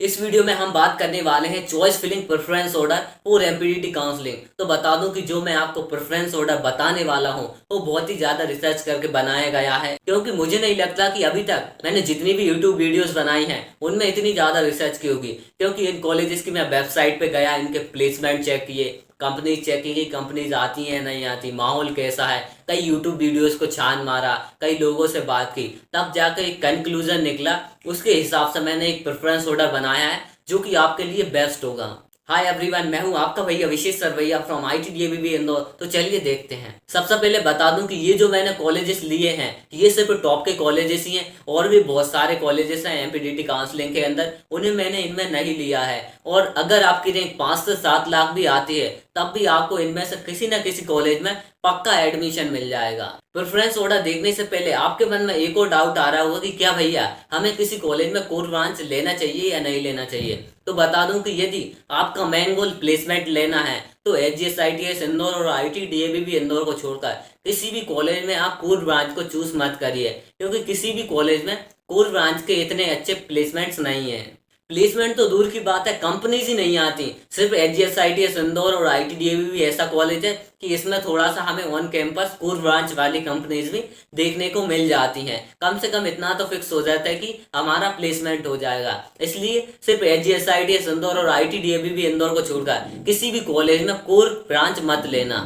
इस वीडियो में हम बात करने वाले हैं चॉइस फिलिंग प्रेफरेंस ऑर्डर और एमपीडीटी काउंसलिंग। तो बता दूं कि जो मैं आपको प्रेफरेंस ऑर्डर बताने वाला हूं वो बहुत ही ज्यादा रिसर्च करके बनाया गया है, क्योंकि मुझे नहीं लगता कि अभी तक मैंने जितनी भी यूट्यूब वीडियोस बनाई हैं उनमें इतनी ज्यादा रिसर्च की होगी। क्योंकि इन कॉलेजेस की मैं वेबसाइट पे गया, इनके प्लेसमेंट चेक किए, कंपनीज चेक की, कंपनीज आती हैं नहीं आती, माहौल कैसा है, कई यूट्यूब वीडियोस को छान मारा, कई लोगों से बात की, तब जाकर एक कंक्लूजन निकला। उसके हिसाब से मैंने एक प्रेफरेंस ऑर्डर बनाया है जो कि आपके लिए बेस्ट होगा। हाय एवरीवन, मैं हूं आपका भैया विशेष सरवैया फ्रॉम IIT-DABB इंदौर। तो चलिए देखते हैं। सबसे पहले बता दूं कि ये जो मैंने कॉलेजेस लिए हैं ये सिर्फ टॉप के कॉलेजेस ही हैं, और भी बहुत सारे कॉलेजेस हैं एमपीडीटी काउंसलिंग के अंदर, उन्हें मैंने इनमें नहीं लिया है। और अगर आपकी रैंक 5 से 7 लाख भी आती है तब भी आपको इनमें से किसी न किसी कॉलेज में पक्का एडमिशन मिल जाएगा। प्रेफरेंस ऑर्डर देखने से पहले आपके मन में एक और डाउट आ रहा होगा कि क्या भैया हमें किसी कॉलेज में कोर ब्रांच लेना चाहिए या नहीं लेना चाहिए। तो बता दूं कि यदि आपका मेन गोल प्लेसमेंट लेना है तो HGS इंदौर और IIT-DABB इंदौर को छोड़कर किसी भी कॉलेज में आप कोर ब्रांच को चूज मत करिए, क्योंकि किसी भी कॉलेज में कोर ब्रांच के इतने अच्छे प्लेसमेंट्स नहीं है। प्लेसमेंट तो दूर की बात है, कंपनीज ही नहीं आती। सिर्फ HGS इंदौर और IIT-DABB ऐसा कॉलेज है कि इसमें थोड़ा सा हमें ऑन कैंपस कोर ब्रांच वाली कंपनीज भी देखने को मिल जाती हैं। कम से कम इतना तो फिक्स हो जाता है कि हमारा प्लेसमेंट हो जाएगा। इसलिए सिर्फ HGS इंदौर और IIT-DABB इंदौर को छोड़कर किसी भी कॉलेज में कोर ब्रांच मत लेना।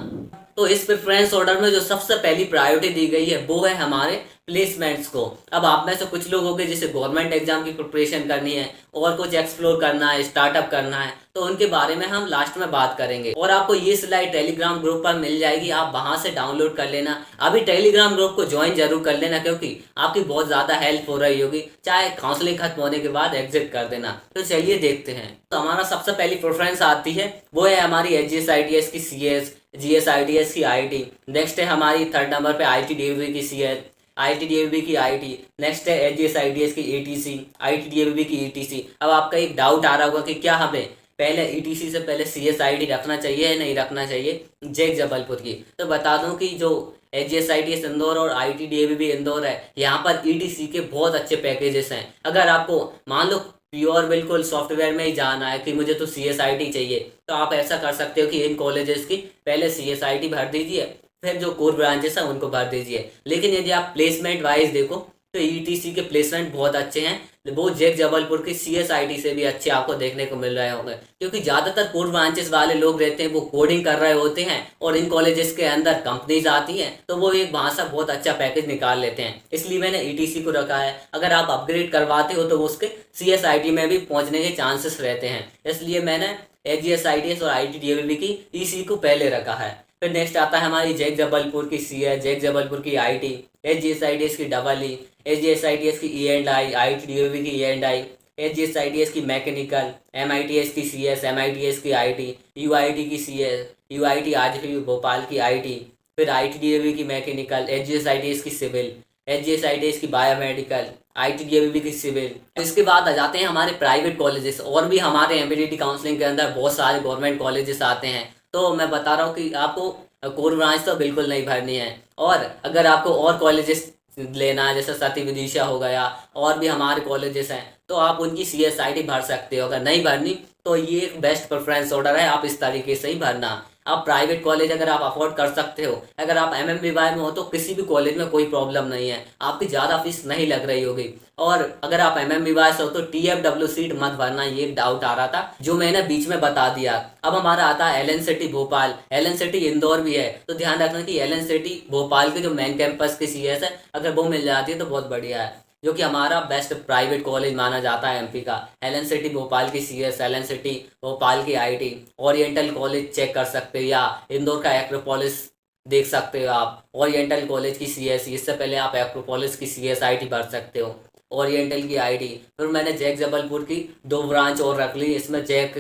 तो इस प्रेफरेंस ऑर्डर में जो सबसे पहली प्रायोरिटी दी गई है वो है हमारे प्लेसमेंट्स को। अब आप में से कुछ लोग होंगे जिसे गवर्नमेंट एग्जाम की प्रिपरेशन करनी है और कुछ एक्सप्लोर करना है, स्टार्टअप करना है, तो उनके बारे में हम लास्ट में बात करेंगे। और आपको ये स्लाइड टेलीग्राम ग्रुप पर मिल जाएगी, आप वहां से डाउनलोड कर लेना। अभी टेलीग्राम ग्रुप को ज्वाइन जरूर कर लेना, क्योंकि आपकी बहुत ज्यादा हेल्प हो रही होगी। चाहे काउंसलिंग खत्म होने के बाद एग्जिट कर देना। तो चलिए देखते हैं। तो हमारा सबसे पहली प्रेफरेंस आती है वो है हमारी HGS की CS, GS-IDS की IT। नेक्स्ट है हमारी थर्ड नंबर पे IIT-DABB की CS, IIT-DABB की IT। नेक्स्ट है HGS-IDS की ETC, IIT-DABB की ETC। अब आपका एक डाउट आ रहा होगा कि क्या हमें पहले ETC से पहले CSID रखना चाहिए या नहीं रखना चाहिए, जैक जबलपुर की। तो बता दूं कि जो HGS-IDS इंदौर और IIT-DABB इंदौर है, यहाँ पर ETC के बहुत अच्छे पैकेजेस हैं। अगर आपको मान लो प्योर बिल्कुल सॉफ्टवेयर में ही जाना है कि मुझे तो CSIT चाहिए, तो आप ऐसा कर सकते हो कि इन कॉलेजेस की पहले CSIT भर दीजिए, फिर जो कोर ब्रांचेस हैं उनको भर दीजिए। लेकिन यदि आप प्लेसमेंट वाइज देखो तो ETC के प्लेसमेंट बहुत अच्छे हैं। वो जैक जबलपुर की CSIT से भी अच्छे आपको देखने को मिल रहे होंगे, क्योंकि ज़्यादातर कोर ब्रांचेस वाले लोग रहते हैं वो कोडिंग कर रहे होते हैं और इन कॉलेजेस के अंदर कंपनीज आती हैं, तो वो एक वहाँ से बहुत अच्छा पैकेज निकाल लेते हैं। इसलिए मैंने ETC को रखा है। अगर आप अपग्रेड करवाते हो तो उसके CSIT में भी पहुँचने के चांसेस रहते हैं, इसलिए मैंने HGS-IDS और IIT-DABB की EC को पहले रखा है। फिर नेक्स्ट आता है हमारी जैक जबलपुर की CS, जैक जबलपुर की IT, HGS-IDS की EE, HGS-IDS की E&I, IIT-DABB की E&I, HGS-IDS की मैकेनिकल, MITS की CS, MITS की IT, UIT की CS, UIT आज भी भोपाल की IT, फिर IIT-DABB की मैकेनिकल, HGS-IDS की सिविल, HGS-IDS की बायोमेडिकल, IIT-DABB की सिविल। इसके बाद आ जाते हैं हमारे प्राइवेट कॉलेजेस। और भी हमारे एमपीडीटी काउंसलिंग के अंदर बहुत सारे गवर्नमेंट कॉलेजेस आते हैं। तो मैं बता रहा हूँ कि आपको कोर ब्रांच तो बिल्कुल नहीं भरनी है। और अगर आपको और कॉलेजेस लेना है, जैसे सती विदिशा हो गया, और भी हमारे कॉलेजेस हैं, तो आप उनकी CSIT भर सकते हो। अगर नहीं भरनी तो ये एक बेस्ट प्रेफरेंस ऑर्डर है, आप इस तरीके से ही भरना। आप प्राइवेट कॉलेज अगर आप अफोर्ड कर सकते हो, अगर आप MMBY में हो तो किसी भी कॉलेज में कोई प्रॉब्लम नहीं है, आपकी ज़्यादा फीस नहीं लग रही होगी। और अगर आप MMBY से हो तो TFW सीट मत भरना, ये डाउट आ रहा था जो मैंने बीच में बता दिया। अब हमारा आता है LN city Bhopal, LN city Indore भी है। तो ध्यान रखना कि LN सिटी भोपाल के जो मेन कैंपस की CS है, अगर वो मिल जाती है तो बहुत बढ़िया है, जो कि हमारा बेस्ट प्राइवेट कॉलेज माना जाता है MP का। LN सिटी भोपाल की CS, LN सिटी भोपाल की IT, ओरिएंटल कॉलेज चेक कर सकते हो, या इंदौर का एक्रोपोलिस देख सकते हो आप। ओरिएंटल कॉलेज की CS, इससे पहले आप एक्रोपोलिस की CSIT भर सकते हो, ओरिएंटल की IT। फिर मैंने जैक जबलपुर की 2 ब्रांच और रख ली, इसमें जैक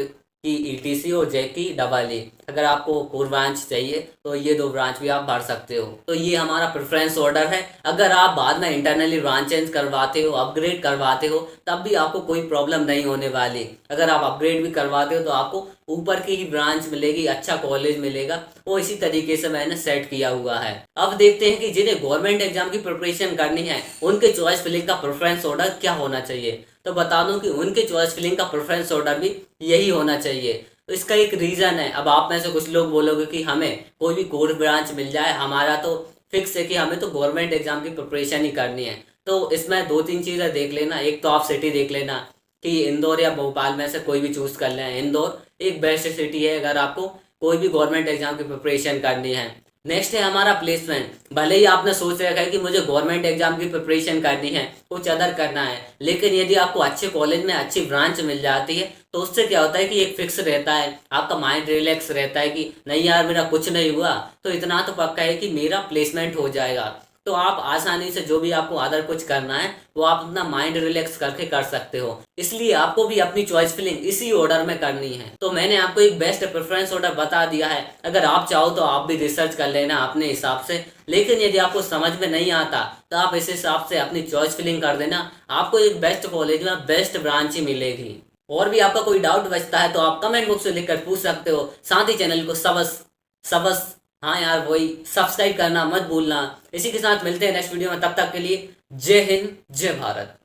की ETC और जैक की EE। अगर आपको कोर ब्रांच चाहिए तो ये 2 ब्रांच भी आप भर सकते हो। तो ये हमारा प्रेफरेंस ऑर्डर है। अगर आप बाद में इंटरनली ब्रांच चेंज करवाते हो, अपग्रेड करवाते हो, तब भी आपको कोई प्रॉब्लम नहीं होने वाली। अगर आप अपग्रेड भी करवाते हो तो आपको ऊपर की ही ब्रांच मिलेगी, अच्छा कॉलेज मिलेगा। वो इसी तरीके से मैंने सेट किया हुआ है। अब देखते हैं कि जिन्हें गवर्नमेंट एग्जाम की प्रिपरेशन करनी है उनके चॉइस फिलिंग का प्रेफरेंस ऑर्डर क्या होना चाहिए। तो बता दूं कि उनके चॉइस फिलिंग का प्रेफरेंस ऑर्डर भी यही होना चाहिए। तो इसका एक रीज़न है। अब आप में से कुछ लोग बोलोगे कि हमें कोई भी कोर ब्रांच मिल जाए, हमारा तो फिक्स है कि हमें तो गवर्नमेंट एग्जाम की प्रिपरेशन ही करनी है। तो इसमें दो तीन चीज़ें देख लेना। एक तो आप सिटी देख लेना कि इंदौर या भोपाल में से कोई भी चूज़ कर लें। इंदौर एक बेस्ट सिटी है अगर आपको कोई भी गवर्नमेंट एग्जाम की प्रिपरेशन करनी है। नेक्स्ट है हमारा प्लेसमेंट। भले ही आपने सोच रखा है कि मुझे गवर्नमेंट एग्जाम की प्रिपरेशन करनी है, कुछ अदर करना है, लेकिन यदि आपको अच्छे कॉलेज में अच्छी ब्रांच मिल जाती है तो उससे क्या होता है कि एक फिक्स रहता है, आपका माइंड रिलैक्स रहता है कि नहीं यार मेरा कुछ नहीं हुआ तो इतना तो पक्का है कि मेरा प्लेसमेंट हो जाएगा। तो आप आसानी से जो भी आपको अदर कुछ करना है वो आप अपना माइंड रिलैक्स करके कर सकते हो। इसलिए आपको भी अपनी चॉइस फिलिंग इसी ऑर्डर में करनी है। तो मैंने आपको एक बेस्ट प्रेफरेंस ऑर्डर बता दिया है। अगर आप चाहो तो आप भी रिसर्च कर लेना अपने हिसाब से, लेकिन यदि आपको समझ में नहीं आता तो आप इस हिसाब से अपनी चॉइस फिलिंग कर देना। आपको एक बेस्ट कॉलेज में बेस्ट ब्रांच ही मिलेगी। और भी आपका कोई डाउट बचता है तो आप कमेंट बॉक्स में लिखकर पूछ सकते हो। साथ ही चैनल को सबस हाँ यार वही सब्सक्राइब करना मत भूलना। इसी के साथ मिलते हैं नेक्स्ट वीडियो में, तब तक के लिए जय हिंद जय भारत।